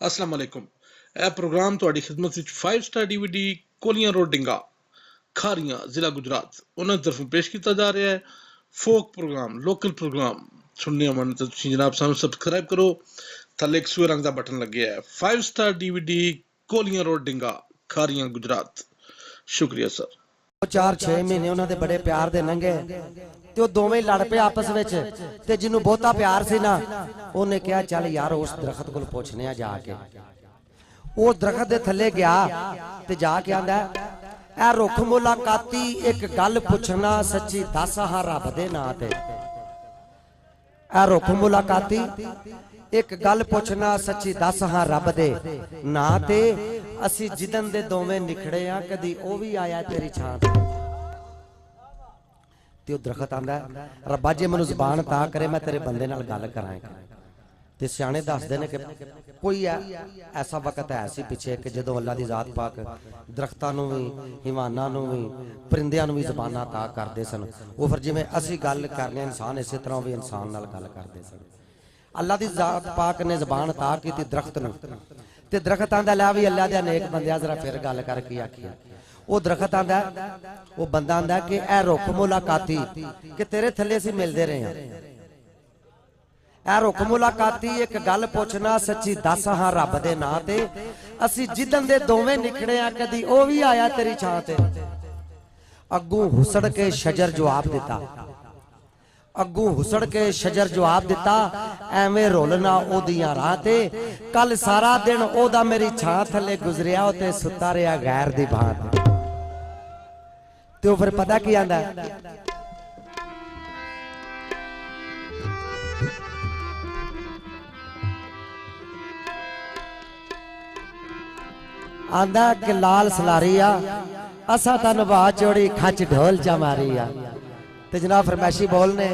अस्सलाम वालेकुम। यह प्रोग्राम तुहाडी खिदमत विच 5 स्टार DVD कोलियां रोड डिंगा खारियां जिला गुजरात उन्हां दी तरफों पेश किया जा रहा है। फोक प्रोग्राम लोकल प्रोग्राम सुनने मन तो तुसीं जनाब सानू सबसक्राइब करो। थल्ले एक सूए रंग दा बटन लग्या है। 5 star DVD कोलियां road डिंगा Khariyan Gujarat. शुक्रिया सर। 4-6 महीने उन्होंने बड़े प्यार दे लंघे ते दोवें लड़ पे आपस विच ते जिन्नू बहुता प्यार सी ना उन्हें कहा चल यार उस दरखत को पुछने आ जाके। वो दरखत दे थल्ले गया ते जाके आंदा ऐ रुख मुलाकाती एक गल पुछना सच्ची दस हां रब दे नां ते। ऐ रुख मुलाकाती एक गल पुछना सच्ची दस हां रब दे नां ते असी जिदन दे दोवें निखड़े आ कदी ओ भी आया तेरी छां ते दरखत आंदा रब्बा जे मैनू ज़बान ता करे मैं तेरे बंदे नाल गल करां। ते सियाणे दसदे ने कि कोई ऐसा वक्त है सी पिछे कि जदों अल्लाह दी ज़ात पाक दरख्तां नूं वी हिवानां नूं वी परिंदियां नूं वी ज़बानां ता करदे सन। वो फिर जिवें असी गल करने इंसान इस तरह भी इंसान नाल गल करदे सन। अल्लाह दी ज़ात पाक ने ज़बान ता कीती दरख्त नूं ते दरख्त आंदा लै भी अल्लाह दे नेक बंदिया जरा फिर गल कर की आखिया। वो दरख्त आंदा वो बंदा आंदा कि ऐ रुख मुलाकाती कि तेरे थल्ले असीं मिलदे रहे हां। ऐ रुख मुलाकाती एक गल पुछना सच्ची दस हां रब दे नां ते असीं जिदन दे दोवें निखड़े आ कदी ओ भी आया तेरी छां ते। अग्गों हुसड़ के शजर जवाब दिता अग्गू हुसड़ के शजर जवाब दिता एवें रोलना ओदियां राह ते कल सारा दिन ओदा मेरी छां थले गुजरिया ते सुता रहा गैर दी भांत। तो फिर पता की आंदा आंदा कि लाल सलारी आ असा तन बा चोड़ी खच ढोल चा मारी आ। ते जनाब फरमैशी बोलने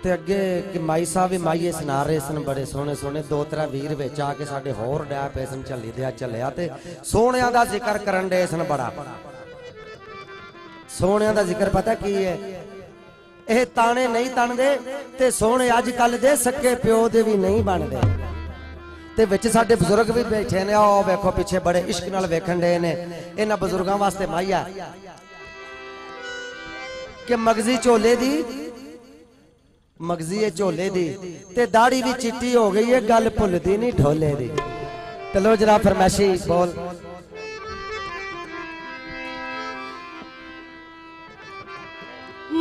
ते अगे कि माई साहब भी माईए सुना रहे सन बड़े सोहने सोहने दो त्रै वीर विच आके साडे होर डै पे सन झल्ली दिया झल्लिया ते सोहणियां दा जिक्र करन डे सन। बड़ा सोहणियां दा जिक्र पता की है ਇਹ ਤਾਣੇ नहीं तनदे ते सोहणे अजकल दे सक्के प्यो दे भी नहीं बनदे। ते विच साडे बजुर्ग भी बैठे ने आओ वेखो पिछे बड़े इश्क नाल वेखण दे ने। इन्हां बजुर्गां वास्ते माईया कि मगजी झोले दी मगजी झोले दी ते दाढ़ी भी चिट्टी हो गई है गल भुलदी नहीं ढोले दी। चलो जरा फरमैशी बोल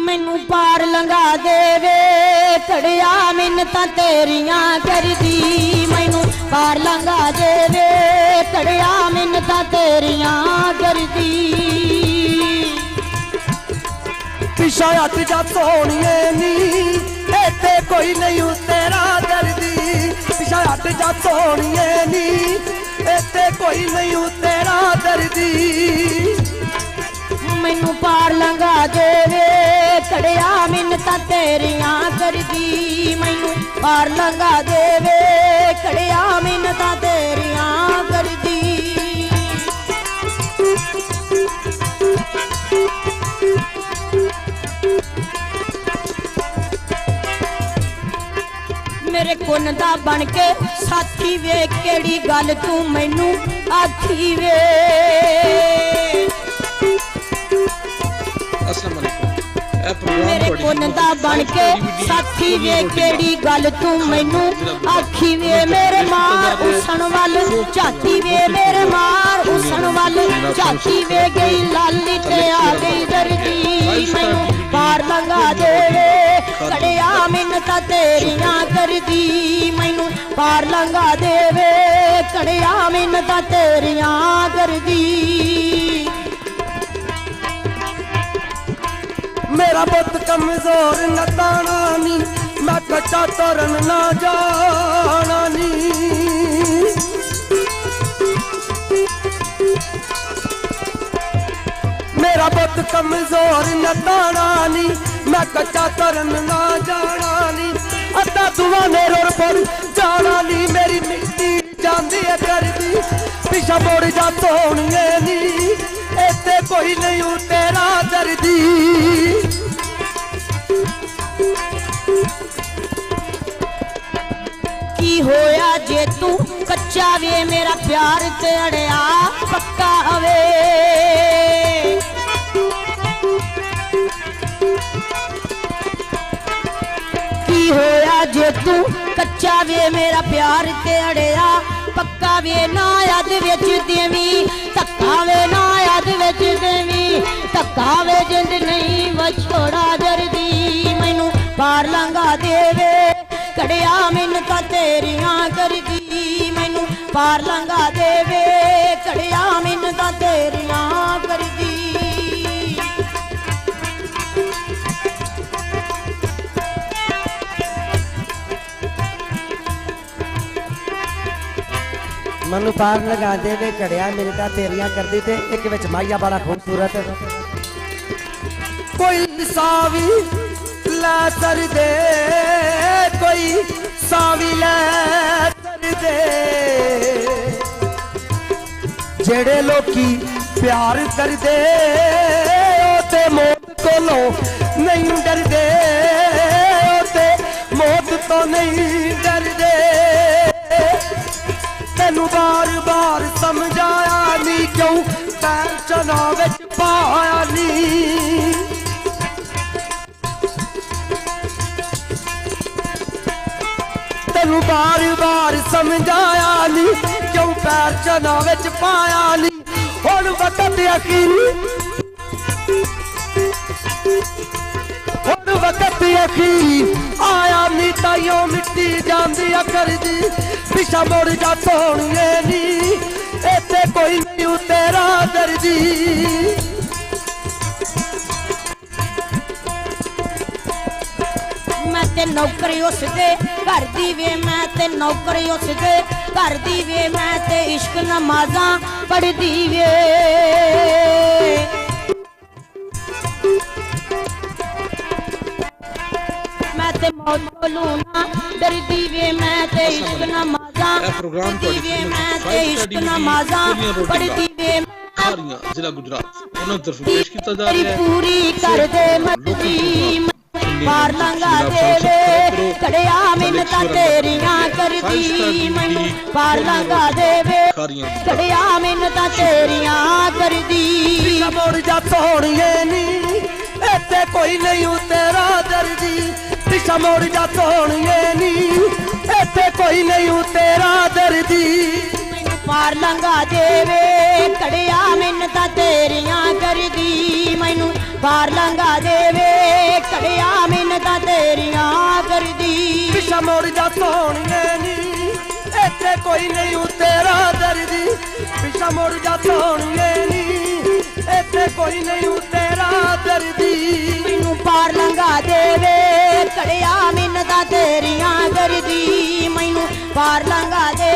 मैनू पार लंघा देवे कड़िया मिन्नतां तेरियां करदी। मैनू पार लंघा देवे कड़िया मिन्नतां तेरियां करदी। पिछा हट जा सोनिए नी इत्थे कोई नहीं तेरा दर्दी। पिछा हट जा सोनिए नी इत्थे कोई नहीं तेरा दर्दी। मैनू पार लंघा देवे कड़िया मिन्नतां तेरियां करदी। मैनू पार लंघा देवे कड़िया मिन्नतां तेरियां करदी। मेरे कुन दा बन के साथी वे केड़ी गल तू मैनू आखी वे। अस्सलाम वालेकुम। यह प्रोग्राम मेरे तुहाडी कुन दा बन के साथी वे केड़ी गल तू मैनू आखी वे। मेरे मार उसन वल झाती वे मेरे मार उसन वल झाती वे गई लाली ते आ गई दर्दी। मैनू पार लंघा देवे कड़िया मिन्नतां तेरियां करदी। मैनू पार लंघा देवे कड़िया मिन्नतां तेरियां करदी। मेरा बुत कमजोर न ताना नी मैं कच्चा तोरन ना जाना नी। मेरा बुत कमजोर न ताना नी मैं कच्चा तरन ना जाना नी अद्धा दुआ ने रोड पर जाना नी मेरी मिट्टी जांदी है करदी पिछा मुड़ जा सोहणिए नी इत्थे कोई नहीं तेरा दर्दी की होया जे तू कच्चा वे मेरा प्यार ते अड़िया पक्का वे की होया जे तू कच्चा वे मेरा प्यार ते अड़िया पक्का वे ना याद विच देवी धक्का वे ना याद विच देवी धक्का वे जिंद नहीं वछोड़ा जरदी मैनू पार लंघा देवे कड़िया मिन्नतां तेरियां करदी मैनू पार लंघा देवे कड़िया मिन्नतां तेरियां करदी मनु पार लगा दे वे कड़िया मिलता तेरियां कर दी थे एक विच माइया बड़ा खूबसूरत कोई सावी ला सर दे कोई सावी ला सर दे जेड़े लोकी प्यार कर दे ते मौत कोलों नहीं डर दे ते मौत तो नहीं डर दे तेनू बार बार समझाया नी क्यों पैर चना विच पाया नी तेनू बार बार समझाया नी क्यों पैर चना विच पाया नी हुण वक्त यकीनी हुण वक्त यकीनी आया नी ताइयों मिट्टी जांदी करदी पिछा मुड़ जा सोहणिए नी इत्थे कोई नहीं तेरा दर्दी मैं ते नौकरी उस दे घर दी वे मैं ते नौकरी उस दे घर दी वे मैं ते इश्क नमाज़ां पढ़दी वे मैं ते मौत कोलों ना डरदी वे मैं ते इश्क नमाज़ां पढ़दी वे मैं ते इश्क नमाज़ां पढ़दी वे खारियां जिला गुजरात उन्हें तरफ पेश किया जा रहा है पूरी कर दे मर्जी पार लंघा देवे कड़िया मिन्नतां तेरियां करदी मैनू पार लंघा देवे कड़िया मिन्नतां तेरियां करदी मुड़ जा सोहणिए नी इत्थे कोई नहीं तेरा दर्दी पिछा मुड़ जा सोहणिए नी इत्थे कोई नहीं तेरा दर्दी मैनू पार लंघा देवे कड़िया मिन्नतां तेरियां करदी मैनू पार लंघा देवे कड़िया मिन्नतां तेरियां करदी पिछा मुड़ जा सोहणिए नी इत्थे कोई नहीं तेरा दर्दी पिछा मुड़ जा सोहणिए नी इत्थे कोई नहीं तेरा दर्दी मैनू पार लंघा देवे कड़िया मिन्नतां तेरियां करदी मैनू पार लंघा दे